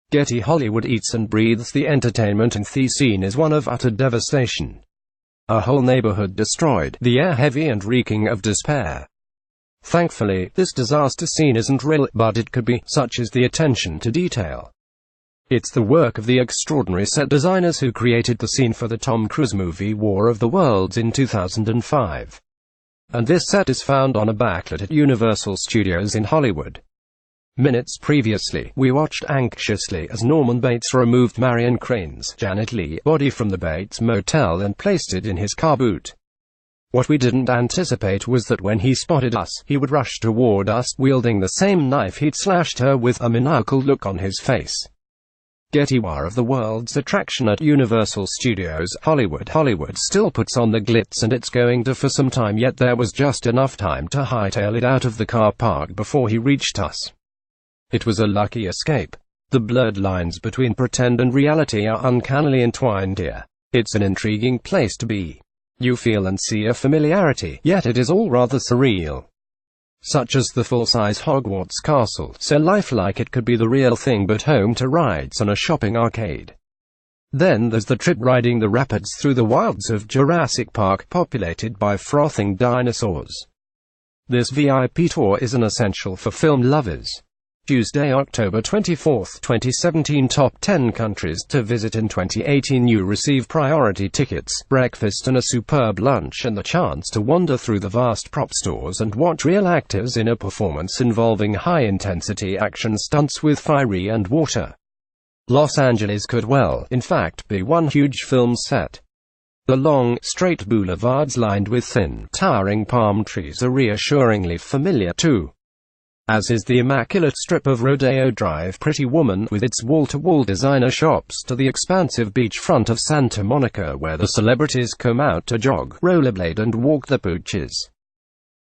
Getty Hollywood eats and breathes the entertainment inThe scene is one of utter devastation. A whole neighborhood destroyed, the air heavy and reeking of despair. Thankfully, this disaster scene isn't real, but it could be, such is the attention to detail. It's the work of the extraordinary set designers who created the scene for the Tom Cruise movie War of the Worlds in 2005. And this set is found on a backlot at Universal Studios in Hollywood. Minutes previously, we watched anxiously as Norman Bates removed Marion Crane's Janet Leigh body from the Bates Motel and placed it in his car boot. What we didn't anticipate was that when he spotted us, he would rush toward us, wielding the same knife he'd slashed her with, a maniacal look on his face. Getty War of the World's attraction at Universal Studios Hollywood. Hollywood still puts on the glitz, and it's going to for some time yet. There was just enough time to hightail it out of the car park before he reached us. It was a lucky escape. The blurred lines between pretend and reality are uncannily entwined here. It's an intriguing place to be. You feel and see a familiarity, yet it is all rather surreal. Such as the full-size Hogwarts castle, so lifelike it could be the real thing, but home to rides and a shopping arcade. Then there's the trip riding the rapids through the wilds of Jurassic Park, populated by frothing dinosaurs. This VIP tour is an essential for film lovers. Tuesday, October 24, 2017. Top 10 countries to visit in 2018. You receive priority tickets, breakfast and a superb lunch, and the chance to wander through the vast prop stores and watch real actors in a performance involving high-intensity action stunts with fire and water. Los Angeles could well, in fact, be one huge film set. The long, straight boulevards lined with thin, towering palm trees are reassuringly familiar too. As is the immaculate strip of Rodeo Drive, Pretty Woman, with its wall-to-wall designer shops, to the expansive beachfront of Santa Monica where the celebrities come out to jog, rollerblade and walk the pooches.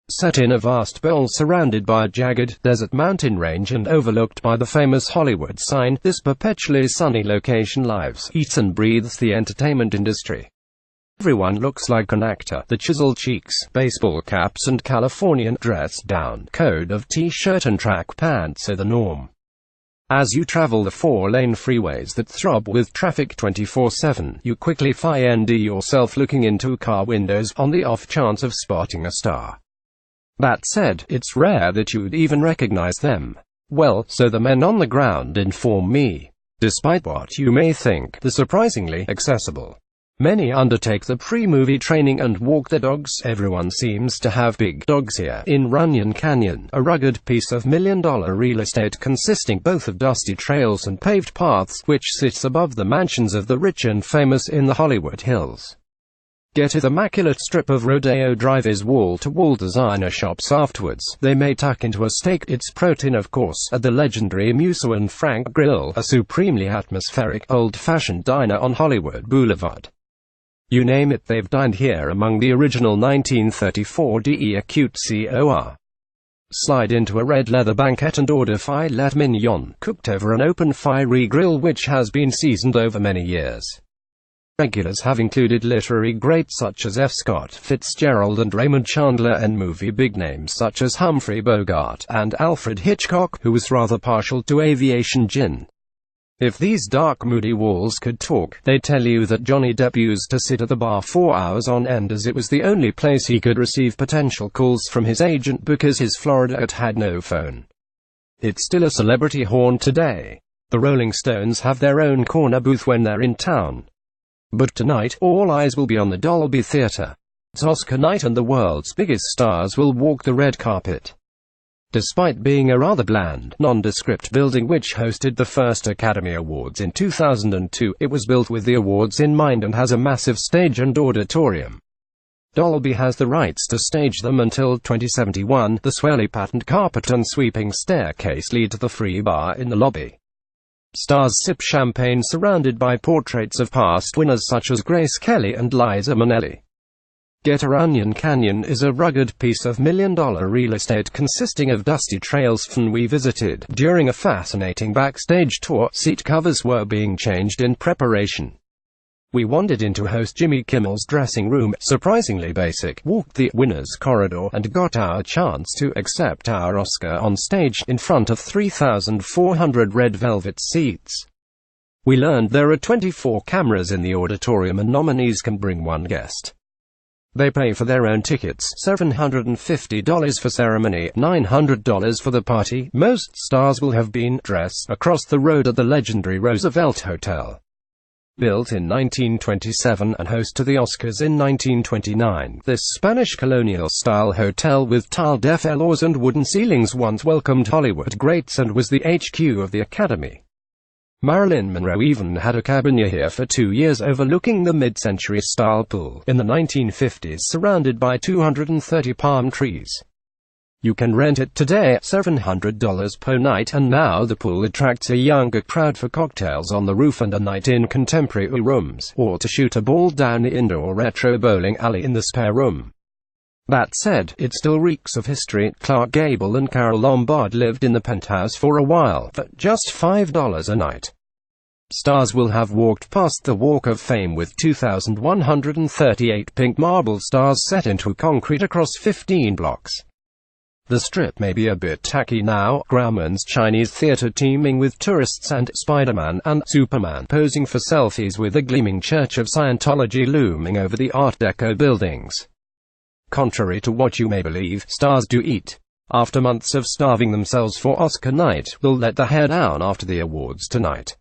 Set in a vast bowl surrounded by a jagged, desert mountain range and overlooked by the famous Hollywood sign, this perpetually sunny location lives, eats and breathes the entertainment industry. Everyone looks like an actor. The chiseled cheeks, baseball caps and Californian dress-down code of t-shirt and track pants are the norm. As you travel the four-lane freeways that throb with traffic 24/7, you quickly find yourself looking into car windows, on the off chance of spotting a star. That said, it's rare that you'd even recognize them. Well, so the men on the ground inform me. Despite what you may think, they're surprisingly accessible. Many undertake the pre-movie training and walk their dogs. Everyone seems to have big dogs here. In Runyon Canyon, a rugged piece of million-dollar real estate consisting both of dusty trails and paved paths, which sits above the mansions of the rich and famous in the Hollywood Hills. Getty's immaculate strip of Rodeo Drive is wall-to-wall designer shops. Afterwards, they may tuck into a steak, its protein of course, at the legendary Musso and Frank Grill, a supremely atmospheric, old-fashioned diner on Hollywood Boulevard. You name it, they've dined here, among the original 1934 DE acute COR. Slide into a red leather banquette and order filet mignon, cooked over an open fiery grill which has been seasoned over many years. Regulars have included literary greats such as F. Scott Fitzgerald and Raymond Chandler, and movie big names such as Humphrey Bogart and Alfred Hitchcock, who was rather partial to aviation gin. If these dark, moody walls could talk, they'd tell you that Johnny Depp used to sit at the bar 4 hours on end, as it was the only place he could receive potential calls from his agent because his Florida had no phone. It's still a celebrity haunt today. The Rolling Stones have their own corner booth when they're in town. But tonight, all eyes will be on the Dolby Theatre. It's Oscar night and the world's biggest stars will walk the red carpet. Despite being a rather bland, nondescript building which hosted the first Academy Awards in 2002, it was built with the awards in mind and has a massive stage and auditorium. Dolby has the rights to stage them until 2071. The swirly patterned carpet and sweeping staircase lead to the free bar in the lobby. Stars sip champagne surrounded by portraits of past winners such as Grace Kelly and Liza Minnelli. Getty Runyon Canyon is a rugged piece of million-dollar real estate consisting of dusty trails. We visited during a fascinating backstage tour. Seat covers were being changed in preparation. We wandered into host Jimmy Kimmel's dressing room, surprisingly basic, walked the winner's corridor, and got our chance to accept our Oscar on stage, in front of 3,400 red velvet seats. We learned there are 24 cameras in the auditorium and nominees can bring one guest. They pay for their own tickets, $750 for ceremony, $900 for the party. Most stars will have been dressed across the road at the legendary Roosevelt Hotel. Built in 1927 and host to the Oscars in 1929, this Spanish colonial-style hotel with tiled floors and wooden ceilings once welcomed Hollywood greats and was the HQ of the Academy. Marilyn Monroe even had a cabin here for 2 years overlooking the mid-century style pool in the 1950s, surrounded by 230 palm trees. You can rent it today at $700 per night, and now the pool attracts a younger crowd for cocktails on the roof and a night in contemporary rooms, or to shoot a ball down the indoor retro bowling alley in the spare room. That said, it still reeks of history. Clark Gable and Carole Lombard lived in the penthouse for a while, for just $5 a night. Stars will have walked past the Walk of Fame with 2,138 pink marble stars set into concrete across 15 blocks. The Strip may be a bit tacky now, Grauman's Chinese theater teeming with tourists and Spider-Man and Superman posing for selfies with the gleaming Church of Scientology looming over the Art Deco buildings. Contrary to what you may believe, stars do eat. After months of starving themselves for Oscar night, they'll let the hair down after the awards tonight.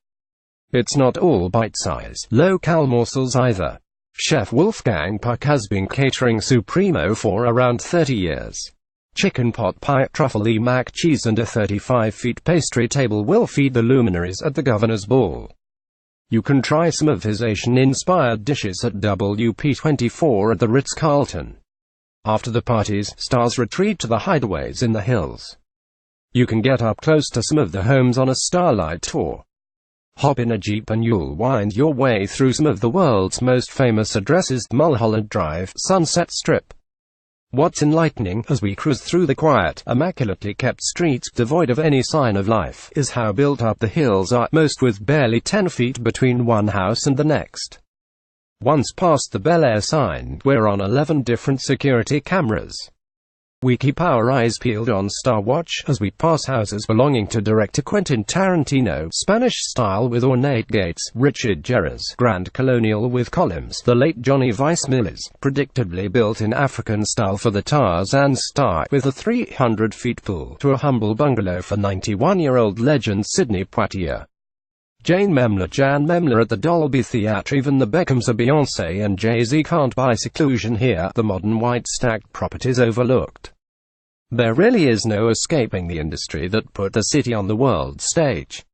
It's not all bite-size, low-cal morsels either. Chef Wolfgang Puck has been catering Supremo for around 30 years. Chicken pot pie, truffle mac cheese and a 35-feet pastry table will feed the luminaries at the Governor's Ball. You can try some of his Asian-inspired dishes at WP24 at the Ritz-Carlton. After the parties, stars retreat to the hideaways in the hills. You can get up close to some of the homes on a starlight tour. Hop in a Jeep and you'll wind your way through some of the world's most famous addresses: Mulholland Drive, Sunset Strip. What's enlightening, as we cruise through the quiet, immaculately kept streets, devoid of any sign of life, is how built up the hills are, most with barely 10 feet between one house and the next. Once past the Bel Air sign, we're on 11 different security cameras. We keep our eyes peeled on Star Watch as we pass houses belonging to director Quentin Tarantino, Spanish style with ornate gates, Richard Gere's Grand Colonial with columns, the late Johnny Weissmuller's, predictably built in African style for the Tarzan star, with a 300-feet pool, to a humble bungalow for 91-year-old legend Sidney Poitier. Jan Memler at the Dolby Theatre. Even the Beckhams of Beyoncé and Jay-Z can't buy seclusion here. The modern white stacked properties overlooked. There really is no escaping the industry that put the city on the world stage.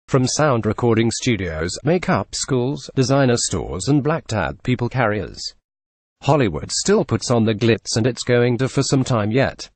From sound recording studios, makeup schools, designer stores and black-tagged people carriers, Hollywood still puts on the glitz, and it's going to for some time yet.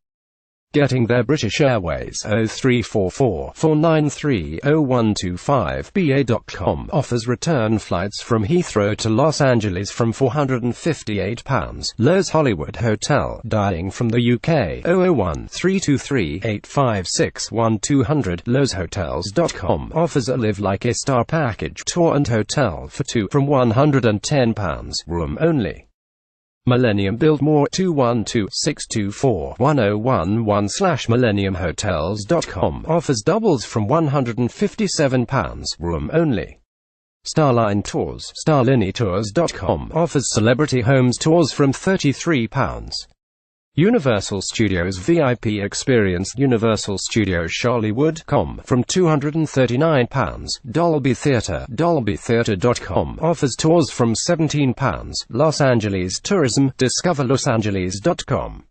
Getting there: British Airways 0344-493-0125. BA.com offers return flights from Heathrow to Los Angeles from £458. Lowe's Hollywood Hotel, dialing from the UK 001-323-856-1200. LowesHotels.com offers a Live Like a Star package, tour and hotel for two, from £110, room only. Millennium Biltmore 212-624-1011/MillenniumHotels.com offers doubles from £157, room only. Starline Tours, StarLinyTours.com offers celebrity homes tours from £33. Universal Studios VIP experience, Universal Studios Charliewood.com from £239. Dolby Theatre, DolbyTheatre.com offers tours from £17. Los Angeles Tourism, DiscoverLosAngeles.com.